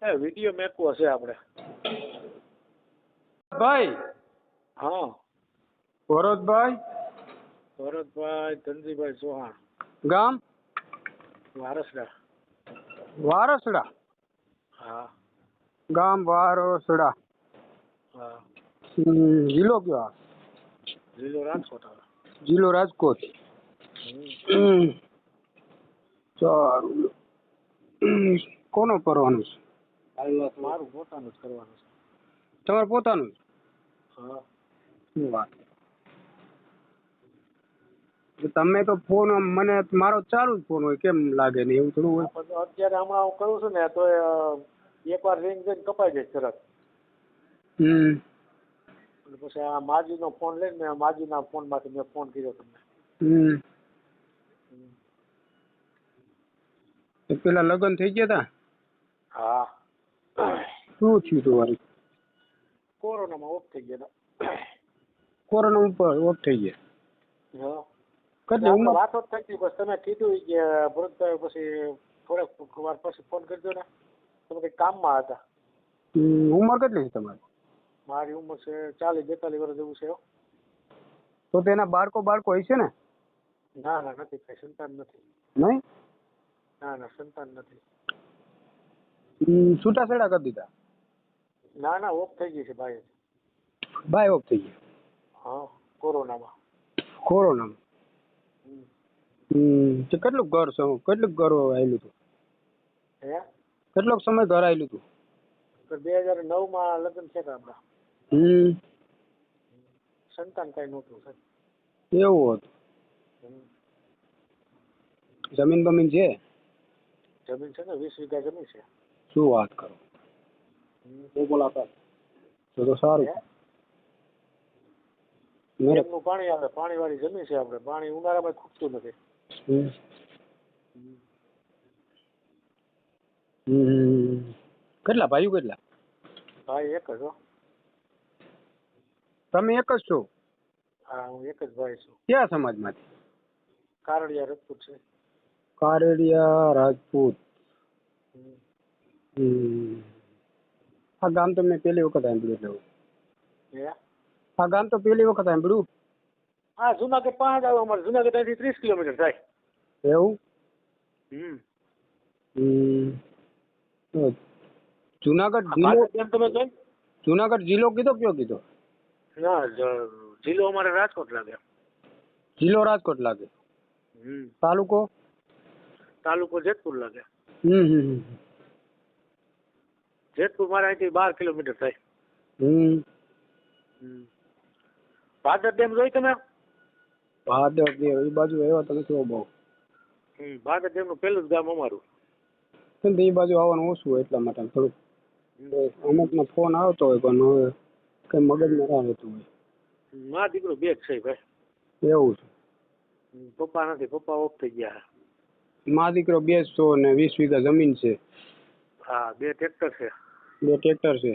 Video મેકવો છે આપણે. ભાઈ હા, ભરતભાઈ ભરતભાઈ ધનજીભાઈ ચૌહાણ, ગામ વારસડા. વારસડા. હા ગામ વારસડા. હા. જિલ્લો કયો આવે? જિલ્લો રાજકોટ આવે. જિલ્લો રાજકોટ. સારું. કોનો કરવાનું છે? મારું પોતાનું જ કરવાનું છે. તમારે પોતાનું જ? હા. શું વાત. તમે તો ફોન મને મારો ચાલુ જ ફોન હોય, કેમ લાગે નહીં એવું થોડું હોય? અત્યારે હમણાં હું કરું છું ને તો એકવાર રિંગ જઈને કપાઈ જાય તરત. પછી આ માજીનો ફોન લઈને મેં માજીના ફોનમાંથી મેં ફોન કર્યો તમને. પેલા લગ્ન થઈ ગયા તા? હા. શું થયું તમારું? કોરોનામાં ઓફ થઈ ગયા હતા. કોરોના ઉપર ઓફ થઈ ગયા? હા. કેટલી ઉંમર? વાતો જ થઈ બસ તમે કીધું કે ભરતભાઈ પછી થોડાક વાર પછી ફોન કરજો ને, તમે કંઈક કામમાં હતા. ઉંમર કેટલી છે તમારી? મારી ઉંમર છે 40-42 વર્ષ જેવું છે. તો તેના બાળકો હશે ને? ના ના નથી, કઈ સંતાન નથી. નહીં? ના ના સંતાન નથી. છૂટાછેડા કરી દીધા? ના ના ઓફ થઈ ગઈ છે ભાઈ. ભાઈ ઓફ થઈ ગયા? હા, કોરોનામાં. કોરોનામાં? કેટલું ઘર છે? કેટલું ઘર આવેલું હતું? હે? કેટલોક સમય ઘર આવેલું હતું? 2009 લગ્ન છે આપડા. સંતાન કઈ નહોતું સર. એવું હતું? જમીન બમીન છે? જમીન છે ને 20 વીઘા જમીન છે. શું વાત કરો. બોલાતા તો સારું. ડેમનું પાણી આવે, પાણી વાળી જમીન છે આપણે. પાણી ઉનાળામાં ખૂટતું નથી. કેટલા ભાઈઓ? કેટલા ભાઈ? એક જ હો. તમે એક જ છો? હા, હું એક જ ભાઈ છું. કયા સમાજમાંથી? કારડિયા રાજપૂત છે. કારડિયા રાજપૂત. આ ગામ તો મેં પહેલી વખત સાંભળ્યું. આ ગામ તો પહેલી વખત સાંભળ્યું. હા, જુનાગઢ પાસે આવે અમારે. જુનાગઢ અહીંથી 30 કિલોમીટર થાય. એવું? જુનાગઢ જિલ્લો? તમે કઈ? જુનાગઢ જિલ્લો કીધો? કયો કીધો? ના, જિલ્લો અમારે રાજકોટ લાગે. જિલ્લો રાજકોટ લાગે. તાલુકો? તાલુકો જેતપુર લાગે. જેતપુર મારે અહીંથી 12 કિલોમીટર થાય. ભાદર ડેમ જોઈ તમે? ભાદર ડેમ એ બાજુ આવ્યા તમે કેવો બહુ? ભાદર ડેમ નું પેલું જ ગામ અમારું. એ બાજુ આવવાનું ઓછું હોય એટલા માટે થોડુંક અમુક નો ફોન આવતો હોય પણ હવે કઈ મગજમાં ના રહેતું હોય. મા દીકરો બે જ છે ભાઈ. એવું છે? પપ્પા નથી, પપ્પા ઓફ થઈ ગયા. મા દીકરો બે જ છો ને 20 વીઘા જમીન છે? હા, 2 ટ્રેક્ટર છે. 2 ટ્રેક્ટર છે?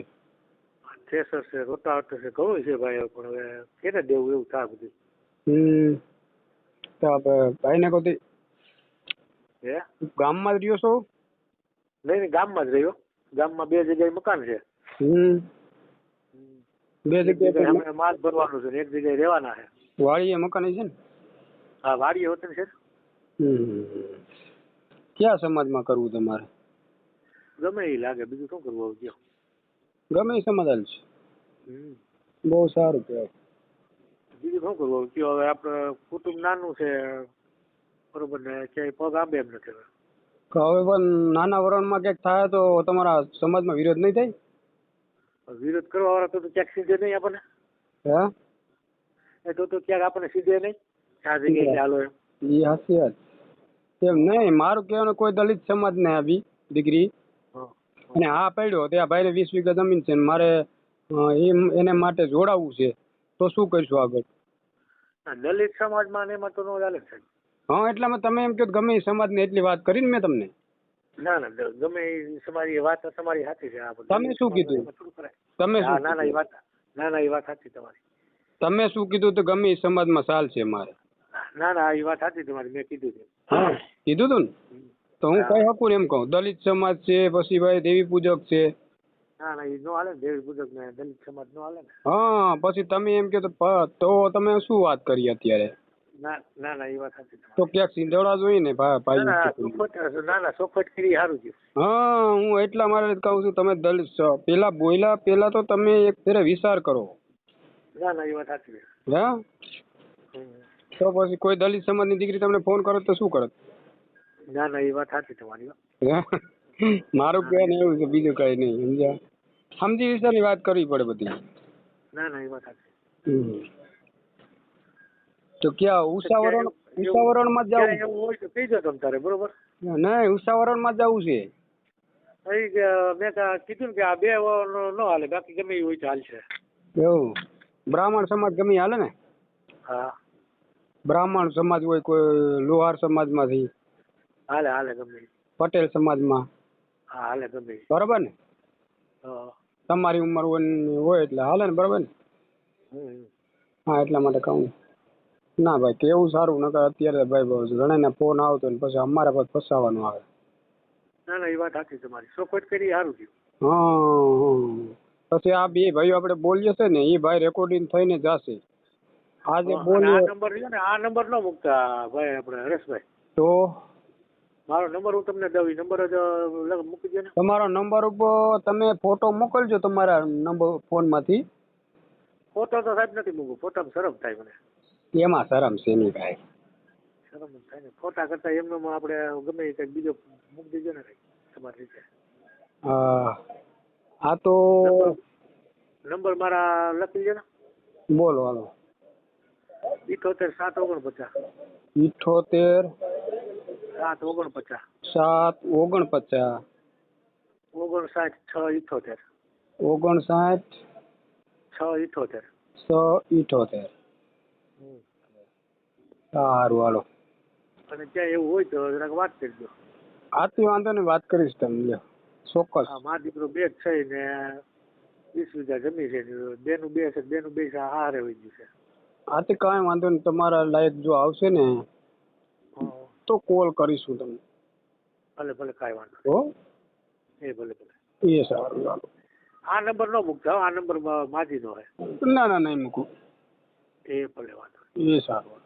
થ્રેસર છે, રોટાવેટર છે, ઘણું છે ભાઈ. પણ હવે કેને દેવું એવું થાય બધું. તો આપણે ભાઈને કોઈ હે? ગામમાં જ રહ્યો છો? નહીં, ગામમાં જ રહ્યો. ગામમાં 2 જગ્યાએ મકાન છે. 2 જગ્યાએ અમે માલ ભરવાનું છે ને 1 જગ્યાએ રહેવાના છે. વાડીએ મકાન છે ને? હા, વાડીએ વતન છે. કયા સમાજમાં કરવું તમારે? ગમે એ લાગે, બીજું શું કરવું હવે કયો. ગમે એ સમાજ હાલ છે. બહુ સારું કહેવાય. બીજું શું કરવું હવે કયો. હવે આપણે કુટુંબ નાનું છે બરોબર ને, ક્યાંય પગ આંબે એમ નથી. હવે પણ નાના વરણમાં ક્યાંક થાય તો તમારા સમાજમાં વિરોધ નહીં થાય? વિરોધ કરવા વાળા તો ક્યાંક સીધે નહીં આપણને. હે? તો ક્યાંક આપણને સીધે નહીં. આ જગ્યાએ હાલો એમ. એ સાચી વાત. એમ નહીં, મારું કહેવાનું કોઈ દલિત સમાજ ને આવી દીકરી અને હા પડ્યો ત્યાં ભાઈને 20 વીઘા જમીન છે ને મારે એને માટે જોડાવવું છે તો શું કરીશું આગળ? દલિત સમાજમાં એમાં તો નો ચાલે છે. હા, એટલામાં તમે એમ કહો ગમે એ સમાજને એટલી વાત કરીને મેં તમને. ના ના, ગમે એ સમાજ વાત તમારી સાચી છે. તમે શું કીધું? તમે ના ના એ વાત, ના ના એ વાત સાચી તમારી. તમે શું કીધું તો ગમે એ સમાજમાં ચાલશે મારે? ના ના એ વાત સાચી તમારી, મેં કીધું છે. હા, કીધું તું ને? તો હું હા. કઈ શકું ને એમ કહું દલિત સમાજ છે પછી ભાઈ દેવી પૂજક છે. ના ના એ નો હાલે ને દેવી પૂજક ને દલિત સમાજ નો હાલે ને. હા પછી તમે એમ કહો તો તમે શું વાત કરી અત્યારે. ના ના ના એ વાત સાચી તો તમારી. ક્યાંક સિંધવડા જોઈએ ને ના ભાઈ. ના ના ના ચોખવટ કરી સારું થયું. હા હું એટલા માટે કહું છું તમે દલિત છો પેલા બોલ્યા પેલા તો તમે એક ફેરે વિચાર કરો. ના ના એ વાત સાચી. હે હમ. તો પછી કોઈ દલિત સમાજની દીકરી તમને ફોન કરે તો શું કરે. ના ના એ વાત સાચી તમારી. હે? મારું કહેવાનું એવું છે બીજું કઈ નહીં સમજ્યા. સમજી વિચારની વાત કરવી પડે બધી. ના ના એ વાત સાચી. તો ક્યાં ઉષાવરણમાં ક્યાંય જવું. એવું હોય તો કહીજો તમે તારે બરોબર. નહીં ઉષાવરણમાં જવું છે. મેં કીધું ને કે આ બે નો હાલે બાકી ગમે એ હોય તો હાલશે. એવું બ્રાહ્મણ સમાજ ગમે ઈ હાલે ને. હા બ્રાહ્મણ સમાજ હોય કોઈ લોહાર સમાજમાંથી હાલે હાલે ગમે ઈ. પટેલ સમાજમાં હા હાલે ગમે ઈ. બરાબર ને. હા. તમારી ઉંમર હોય એટલે હાલે ને બરાબર ને. હમ. હા એટલા માટે કહું. ના ભાઈ કેવું સારું નકર અત્યારે ભાઈ બહુ ઘણાને ફોન આવતો ને પછી અમારે પાછું ફસાવાનું આવે. ના ના એ વાત સાચી તમારી ચોખવટ કરી સારું થયું. હા પછી આ બે ભાઈઓ આપણે બોલીએ છે ને એ ભાઈ રેકોર્ડિંગ થઈને જશે. આજે અને આ બોલીએ નંબર છે ને આ નંબર ન મૂકતા ભાઈ આપણે હરેશભાઈ. તો મારો નંબર હું તમને દઉં એ નંબર જ મૂકી દો ને. તમારો નંબર ઉપર તમે ફોટો મોકલજો તમારા નંબર ફોનમાંથી. ફોટો તો સાહેબ નથી મૂકવું ફોટામાં શરમ થાય મને. એમાં શરમ છે નહીં ભાઈ. શરમ જ થાય ને ફોટા કરતા એમનો આપણે ગમે એ કંઈક બીજો મૂકી દેજો ને કંઈક તમારી રીતે. આ તો નંબર મારા લખી લો ને. બોલો હાલો. 78 749. 78 749. 749. 59 6 78. 59 6 78. 678. સારું હાલો. અને ત્યાં એવું હોય તો જરાક વાત કરજો. આથી વાંધો નહીં વાત કરીશ તમને ચોક્કસ. હા મારા દીકરો બે જ છે ને 20 વીઘા જમીન છે બેનું બે છે બેનું બે છે હારે હોય ગયું છે. આથી કાંઈ વાંધો નહીં તમારા લાયક જો આવશે ને તો કોલ કરીશું તમને. ભલે ભલે કાંઈ વાંધો હો એ ભલે ભલે. એ સારું ચાલો. આ નંબર ન મૂકતા આ નંબર માજીનો હોય. ના ના નહીં મૂકું. એ ભલે વાંધો. એ સારું.